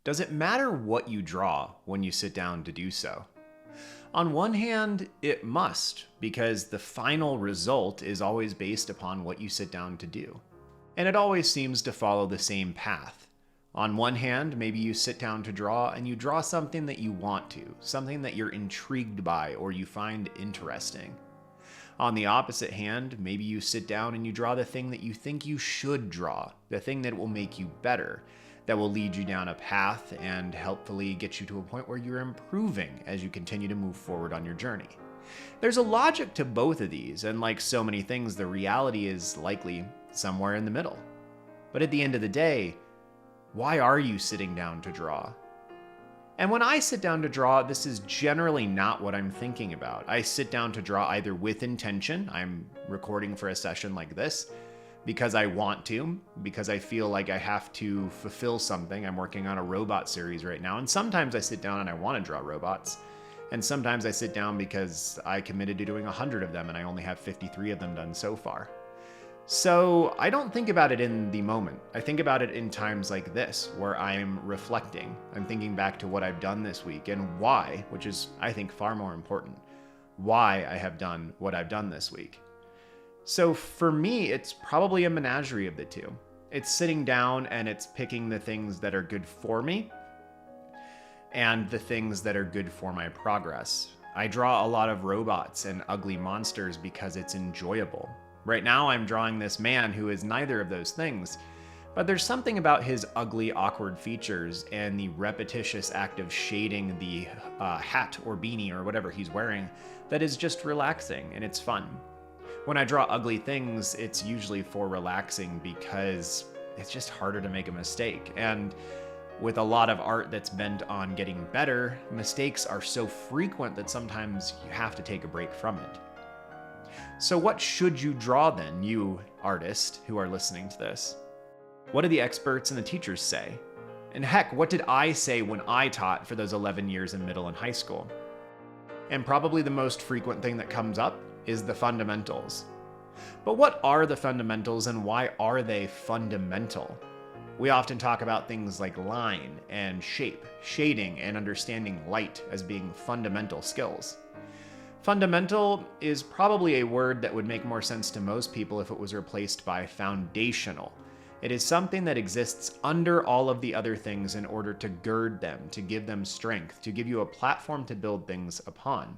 Does it matter what you draw when you sit down to do so? On one hand, it must, because the final result is always based upon what you sit down to do. And it always seems to follow the same path. On one hand, maybe you sit down to draw and you draw something that you want to, something that you're intrigued by or you find interesting. On the opposite hand, maybe you sit down and you draw the thing that you think you should draw, the thing that will make you better, that will lead you down a path and helpfully get you to a point where you're improving as you continue to move forward on your journey. There's a logic to both of these, and like so many things, the reality is likely somewhere in the middle. But at the end of the day, why are you sitting down to draw? And when I sit down to draw, this is generally not what I'm thinking about. I sit down to draw either with intention, I'm recording for a session like this, because I want to, because I feel like I have to fulfill something. I'm working on a robot series right now, and sometimes I sit down and I want to draw robots. And sometimes I sit down because I committed to doing 100 of them and I only have 53 of them done so far. So I don't think about it in the moment. I think about it in times like this, where I'm reflecting. I'm thinking back to what I've done this week and why, which is, I think, far more important, why I have done what I've done this week. So for me, it's probably a menagerie of the two. It's sitting down and it's picking the things that are good for me and the things that are good for my progress. I draw a lot of robots and ugly monsters because it's enjoyable. Right now, I'm drawing this man who is neither of those things, but there's something about his ugly, awkward features and the repetitious act of shading the hat or beanie or whatever he's wearing that is just relaxing and it's fun. When I draw ugly things, it's usually for relaxing because it's just harder to make a mistake. And with a lot of art that's bent on getting better, mistakes are so frequent that sometimes you have to take a break from it. So what should you draw then, you artist who are listening to this? What do the experts and the teachers say? And heck, what did I say when I taught for those 11 years in middle and high school? And probably the most frequent thing that comes up is the fundamentals. But what are the fundamentals and why are they fundamental? We often talk about things like line and shape, shading, and understanding light as being fundamental skills. Fundamental is probably a word that would make more sense to most people if it was replaced by foundational. It is something that exists under all of the other things in order to gird them, to give them strength, to give you a platform to build things upon.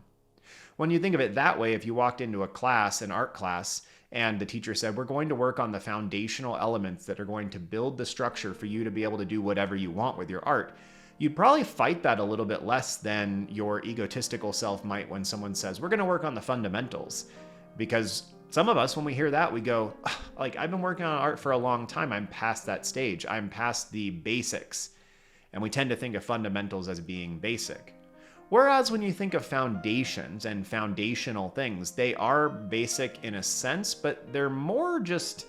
When you think of it that way, if you walked into a class, an art class, and the teacher said, we're going to work on the foundational elements that are going to build the structure for you to be able to do whatever you want with your art, you'd probably fight that a little bit less than your egotistical self might when someone says, we're going to work on the fundamentals. Because some of us, when we hear that, we go, like, I've been working on art for a long time. I'm past that stage. I'm past the basics. And we tend to think of fundamentals as being basic. Whereas when you think of foundations and foundational things, they are basic in a sense, but they're more just,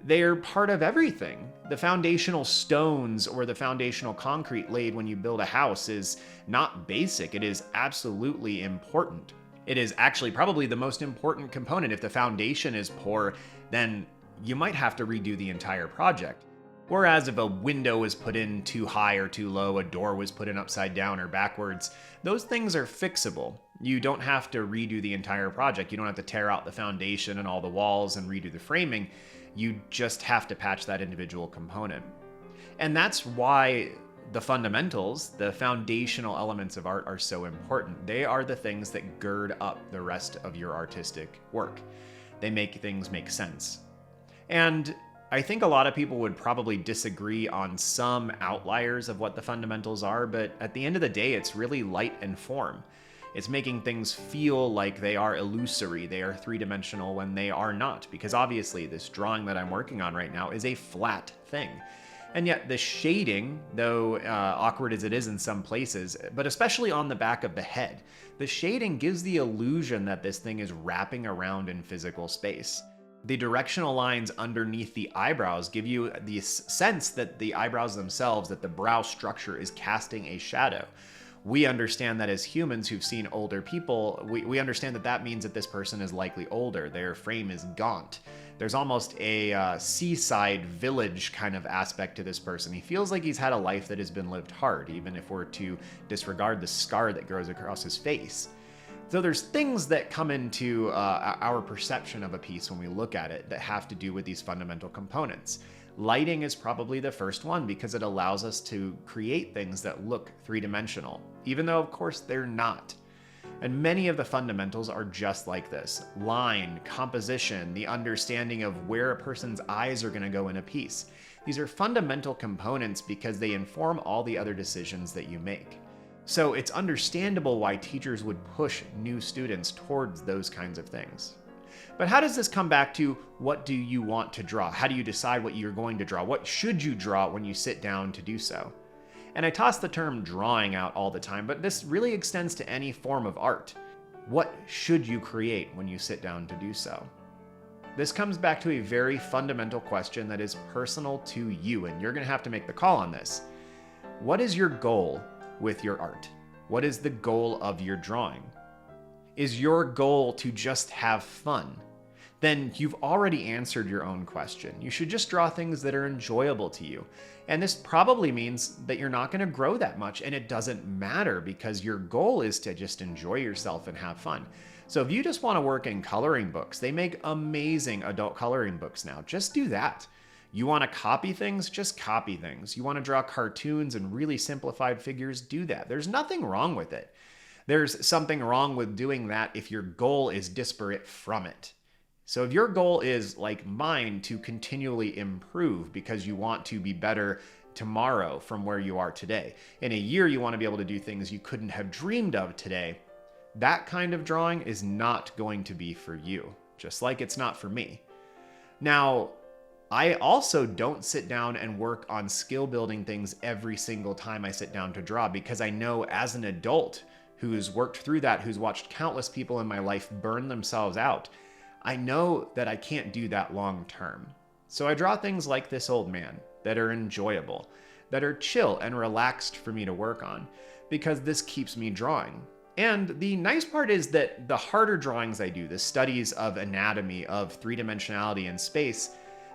they're part of everything. The foundational stones or the foundational concrete laid when you build a house is not basic. It is absolutely important. It is actually probably the most important component. If the foundation is poor, then you might have to redo the entire project. Whereas if a window was put in too high or too low, a door was put in upside down or backwards, those things are fixable. You don't have to redo the entire project. You don't have to tear out the foundation and all the walls and redo the framing. You just have to patch that individual component. And that's why the fundamentals, the foundational elements of art are so important. They are the things that gird up the rest of your artistic work. They make things make sense. And I think a lot of people would probably disagree on some outliers of what the fundamentals are, but at the end of the day, it's really light and form. It's making things feel like they are illusory, they are three-dimensional when they are not, because obviously this drawing that I'm working on right now is a flat thing. And yet the shading, though awkward as it is in some places, but especially on the back of the head, the shading gives the illusion that this thing is wrapping around in physical space. The directional lines underneath the eyebrows give you the sense that the eyebrows themselves, that the brow structure is casting a shadow. We understand that as humans who've seen older people, we understand that that means that this person is likely older. Their frame is gaunt. There's almost a seaside village kind of aspect to this person. He feels like he's had a life that has been lived hard, even if we're to disregard the scar that grows across his face. So there's things that come into our perception of a piece when we look at it that have to do with these fundamental components. Lighting is probably the first one because it allows us to create things that look three-dimensional, even though, of course, they're not. And many of the fundamentals are just like this. Line, composition, the understanding of where a person's eyes are going to go in a piece. These are fundamental components because they inform all the other decisions that you make. So it's understandable why teachers would push new students towards those kinds of things. But how does this come back to what do you want to draw? How do you decide what you're going to draw? What should you draw when you sit down to do so? And I toss the term drawing out all the time, but this really extends to any form of art. What should you create when you sit down to do so? This comes back to a very fundamental question that is personal to you, and you're going to have to make the call on this. What is your goal with your art? What is the goal of your drawing? Is your goal to just have fun? Then you've already answered your own question. You should just draw things that are enjoyable to you. And this probably means that you're not going to grow that much, and it doesn't matter because your goal is to just enjoy yourself and have fun. So if you just want to work in coloring books, they make amazing adult coloring books now. Just do that. You want to copy things? Just copy things. You want to draw cartoons and really simplified figures? Do that. There's nothing wrong with it. There's something wrong with doing that if your goal is disparate from it. So if your goal is, like mine, to continually improve because you want to be better tomorrow from where you are today, in a year you want to be able to do things you couldn't have dreamed of today, that kind of drawing is not going to be for you, just like it's not for me. Now, I also don't sit down and work on skill building things every single time I sit down to draw because I know as an adult who's worked through that, who's watched countless people in my life burn themselves out, I know that I can't do that long term. So I draw things like this old man that are enjoyable, that are chill and relaxed for me to work on, because this keeps me drawing. And the nice part is that the harder drawings I do, the studies of anatomy, of three-dimensionality and space,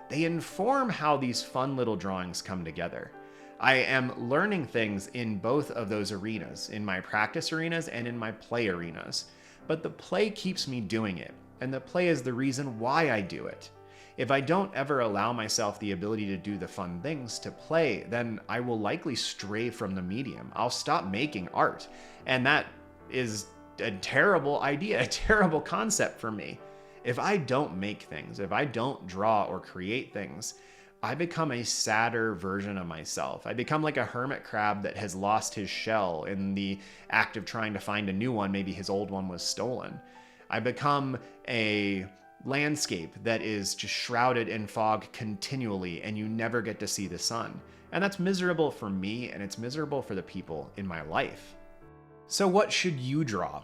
they inform how these fun little drawings come together. I am learning things in both of those arenas, in my practice arenas and in my play arenas. But the play keeps me doing it. And the play is the reason why I do it. If I don't ever allow myself the ability to do the fun things, to play, then I will likely stray from the medium. I'll stop making art. And that is a terrible idea, a terrible concept for me. If I don't make things, if I don't draw or create things, I become a sadder version of myself. I become like a hermit crab that has lost his shell in the act of trying to find a new one. Maybe his old one was stolen. I become a landscape that is just shrouded in fog continually, and you never get to see the sun. And that's miserable for me, and it's miserable for the people in my life. So what should you draw?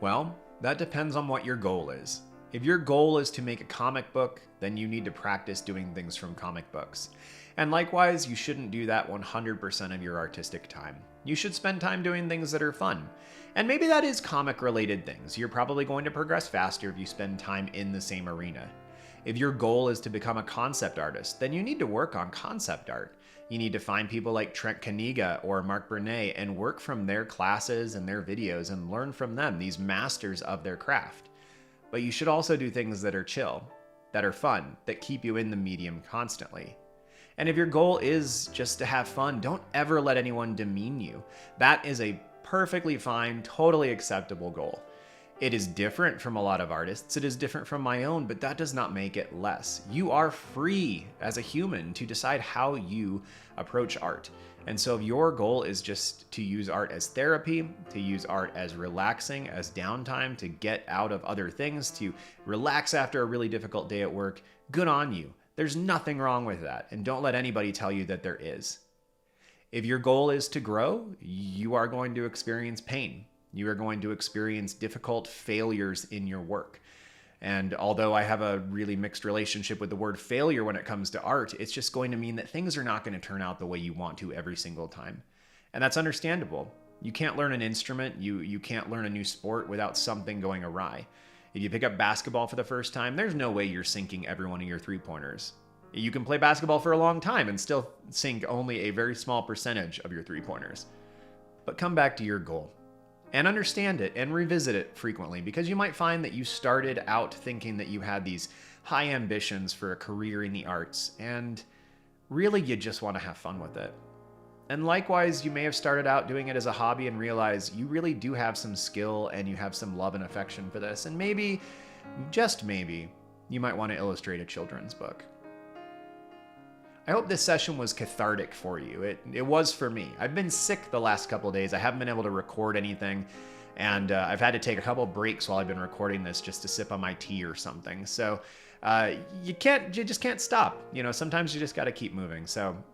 Well, that depends on what your goal is. If your goal is to make a comic book, then you need to practice doing things from comic books. And likewise, you shouldn't do that 100% of your artistic time. You should spend time doing things that are fun. And maybe that is comic-related things. You're probably going to progress faster if you spend time in the same arena. If your goal is to become a concept artist, then you need to work on concept art. You need to find people like Trent Kaniga or Mark Burnett and work from their classes and their videos and learn from them, these masters of their craft. But you should also do things that are chill, that are fun, that keep you in the medium constantly. And if your goal is just to have fun, don't ever let anyone demean you. That is a perfectly fine, totally acceptable goal. It is different from a lot of artists. It is different from my own, but that does not make it less. You are free as a human to decide how you approach art. And so if your goal is just to use art as therapy, to use art as relaxing, as downtime, to get out of other things, to relax after a really difficult day at work, good on you. There's nothing wrong with that. And don't let anybody tell you that there is. If your goal is to grow, you are going to experience pain. You are going to experience difficult failures in your work. And although I have a really mixed relationship with the word failure when it comes to art, it's just going to mean that things are not going to turn out the way you want to every single time. And that's understandable. You can't learn an instrument, you can't learn a new sport without something going awry. If you pick up basketball for the first time, there's no way you're sinking every one of your three-pointers. You can play basketball for a long time and still sink only a very small percentage of your three-pointers. But come back to your goal and understand it and revisit it frequently, because you might find that you started out thinking that you had these high ambitions for a career in the arts, and really you just want to have fun with it. And likewise, you may have started out doing it as a hobby and realize you really do have some skill and you have some love and affection for this, and maybe, just maybe, you might want to illustrate a children's book. I hope this session was cathartic for you. It was for me. I've been sick the last couple of days. I haven't been able to record anything, and I've had to take a couple breaks while I've been recording this just to sip on my tea or something. So you just can't stop. Sometimes you just got to keep moving.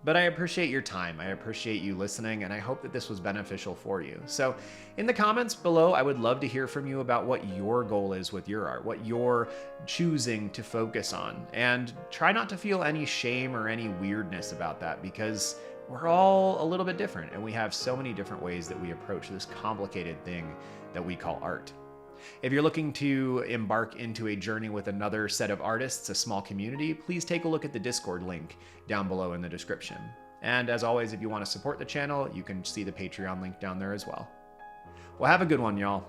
But I appreciate your time. I appreciate you listening, and I hope that this was beneficial for you. So in the comments below, I would love to hear from you about what your goal is with your art, what you're choosing to focus on, and try not to feel any shame or any weirdness about that, because we're all a little bit different, and we have so many different ways that we approach this complicated thing that we call art. If you're looking to embark into a journey with another set of artists, a small community, please take a look at the Discord link down below in the description. And as always, if you want to support the channel, you can see the Patreon link down there as well. Well, have a good one, y'all.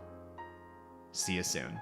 See you soon.